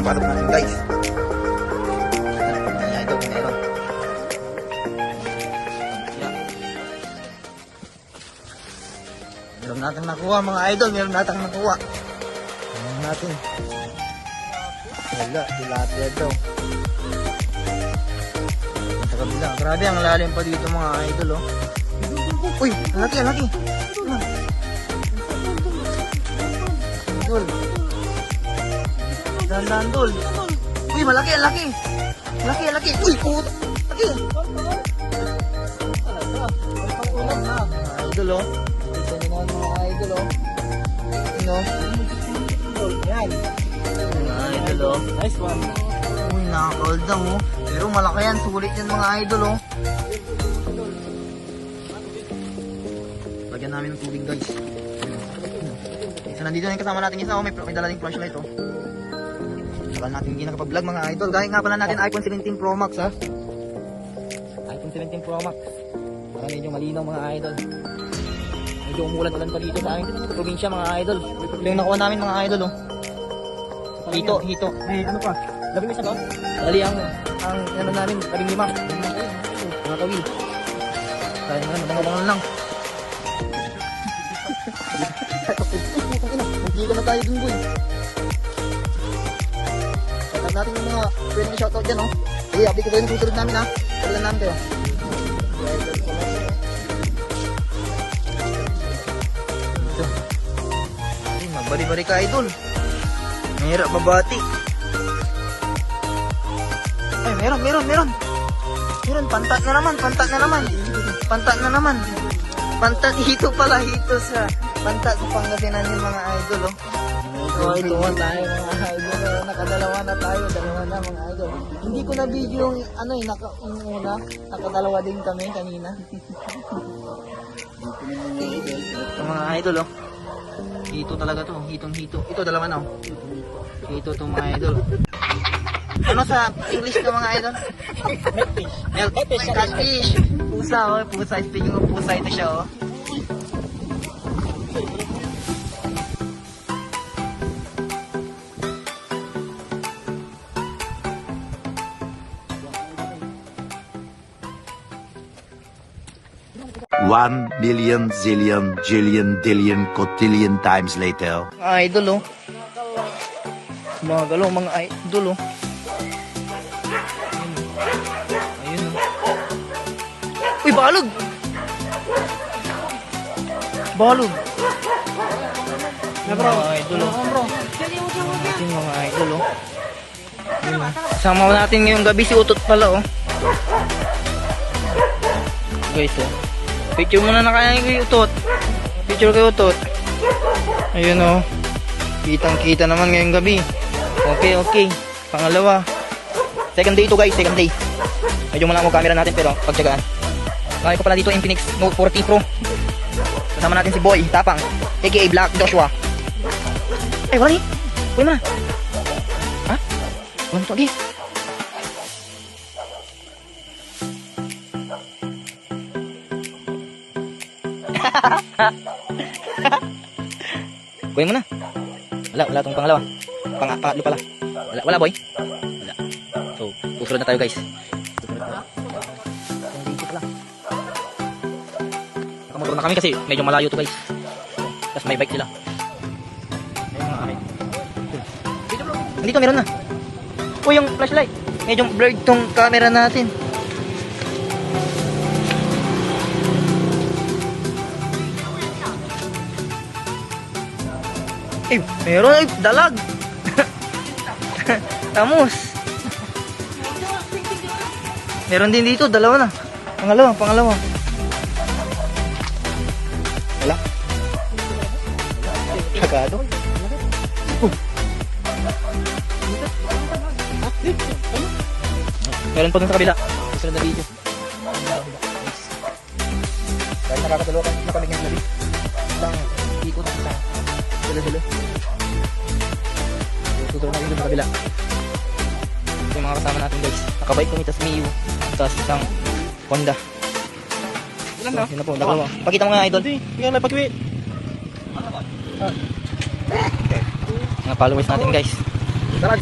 pasok natin guys. Ayan, ito, meron. Meron natin nakuha mga idol, meron natin nakuha. Meron natin. Wala, tilapia daw. Sa kabila, grabe ang lalim pa dito mga idol oh. Uy, ang laki, ang laki. Dol. Dandan dol. Uy, malaki, ang laki. Laki, ang laki. Uy, puto. Laki. Idol oh. Ito nyo na mga idol oh. Ano? Yan. Mga idol oh. Nice one. Uy, nakakaldang oh. Pero malaki yan, sulit yan mga idol oh. Lagyan namin ng tubig guys. So nandito na yung kasama natin isa oh. May dala ding flashlight oh. Saka natin hindi nakapag-vlog mga idol. Gaya nga pala natin iPhone 17 Pro Max ha. iPhone 17 Pro Max. Para medyo malinaw mga idol. Medyo umulan-ulan pa dito sa akin probinsya mga idol. Ito yung nakuha namin mga idol oh. Hito, hito. May ano pa? Labing isa ba? Dali ang ano namin, 15. Mga kawil. Kaya nga, nabangabangan lang. Hindi ka na tayo dun boy. Shoutout natin yung mga pwede na shoutout dyan oh. Sige, update ko tayo yung susunod namin ha. Paglan namin kayo. Ito. Ay, magbari-bari ka idol. Mahirap babati. Ay, meron. Meron, pantat na naman. Pantat, hito pala, hito sa pantat sa Pangasinan yung mga idol, oh. So, ito nga tayo mga idol, nakadalawa na tayo, dalawa na mga idol. Hindi ko na video yung, ano yung una, nakadalawa din kami kanina. Ito mga idol, oh. Hito talaga to, hitong-hito. Ito, dalawa na, oh. Hito to mga idol. Ano sa English ka mga idol? Milkfish. Catfish. Pusa oh, pusa. Speaking of pusa, ito siya oh. One million zillion jillion dillion cotillion times later. Mga idol oh. Mga galaw, mga idol oh. Ayun oh. Uy, balog! Balog! Mga idol oh. Ating mga idol oh. Ayun oh. Kasama natin ngayong gabi si Utot pala oh. Guys oh. Picture muna na kaya kay Utot. Picture kay Utot. Ayun oh. Kitang kita naman ngayong gabi. Okay. Pangalawa. Second day ito guys, second day. Medyo malaki ang camera natin pero pagtsagaan. Nakay ko pala dito Infinix Note 40 Pro. Kasama natin si Boy Tapang, aka Black Joshua. Eh, wala ni. Kunin mo na. Ha? Wala mo ito lagi. Kunin mo na. Wala tong pangalawa. Pangatlo pala. Wala boy. Wala. So, susunod na tayo guys. Dito pala. Nakamotor na kami kasi medyo malayo to guys. Tapos may bike sila. Ayun mga kami. Dito meron na. Uy, yung flashlight. Medyo blurred tong camera natin. Eh, meron ay dalag. Tamos. Meron din dito, dalawa na. Pangalawa. Wala. Kagado. Meron pa dun sa kabila. Susunod na video. Dahil nakakadalawa na kami ngayong gabi. Isang ikot sa dalo. Susunod na video sa kabila. Ito yung mga kasama natin guys. Nakabike kami, tas Miu, tas isang Honda. Ilan na? Yun na po, dalawa. Pakita mo nga idol. Hindi na pagkiwi. Mga followers natin guys. Tara.